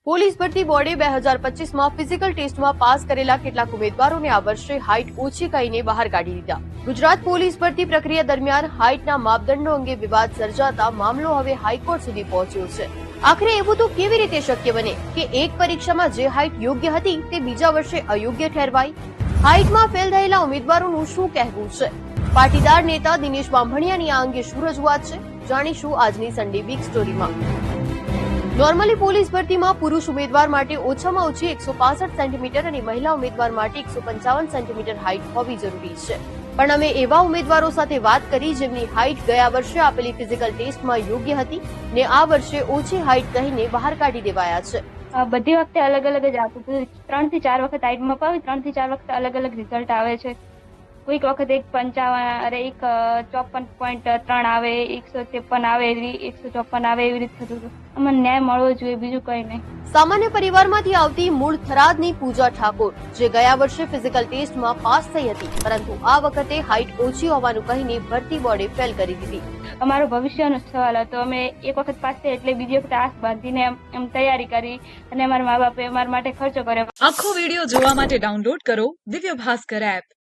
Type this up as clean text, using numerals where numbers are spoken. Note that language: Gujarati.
પોલીસ ભરતી બોર્ડે 2025માં ફિઝિકલ ટેસ્ટમાં પાસ કરેલા કેટલાક ઉમેદવારોને આ વર્ષે હાઇટ ઓછી કહીને બહાર કાઢી દીધા. ગુજરાત પોલીસ ભરતી પ્રક્રિયા દરમિયાન હાઇટના માપદંડો અંગે વિવાદ સર્જાતા મામલો હવે હાઈકોર્ટ સુધી પહોંચ્યો છે. આખરે એવું તો કેવી રીતે શક્ય બને કે એક પરીક્ષામાં જે હાઇટ યોગ્ય હતી તે બીજા વર્ષે અયોગ્ય ઠેરવાઈ? હાઇટમાં ફેલ થયેલા ઉમેદવારોનું શું કહેવું છે? પાટીદાર નેતા દિનેશ બાંભણિયાની આ અંગે શું રજૂઆત છે? જાણીશું આજની સન્ડે વીક સ્ટોરીમાં. નોર્મલી પોલીસ ભરતીમાં પુરુષ ઉમેદવાર માટે ઓછામાં ઓછી 165 સેન્ટીમીટર અને મહિલા ઉમેદવાર માટે 155 સેન્ટીમીટર હાઇટ હોવી જરૂરી છે. પણ અમે એવા ઉમેદવારો સાથે વાત કરી જેમની હાઇટ ગયા વર્ષે આપેલી ફિઝિકલ ટેસ્ટમાં યોગ્ય હતી ને આ વર્ષે ઓછી હાઇટ કહીને બહાર કાઢી દેવાયા છે. બધી વખતે અલગ અલગ જ આપું છું. 3 થી 4 વખત હાઇટ મપાવી, 3 થી 4 વખત અલગ અલગ રિઝલ્ટ આવે છે. કોઈક વખત 154.3 આવે, 153 આવે, 154 આવે, એવી રીતે થતું હતું. અમને ન્યાય મળવો જોઈએ, બીજું કઈ નહીં. સામાન્ય પરિવારમાંથી આવતી મૂળ થરાદની પૂજા ઠાકોર જે ગયા વર્ષે ફિઝિકલ ટેસ્ટમાં પાસ થઈ હતી પરંતુ આ વખતે હાઇટ ઓછી હોવાનું કહીને ભરતી બોર્ડે ફેલ કરી દીધી. અમારો ભવિષ્યનો સવાલ હતો. અમે એક વખત પાસ થઈ એટલે બીજી વખત આસ બાંધીને એમ તૈયારી કરી અને અમારા મા બાપે અમારા માટે ખર્ચો કર્યો. આખો વિડીયો જોવા માટે ડાઉનલોડ કરો દિવ્ય ભાસ્કર એપ.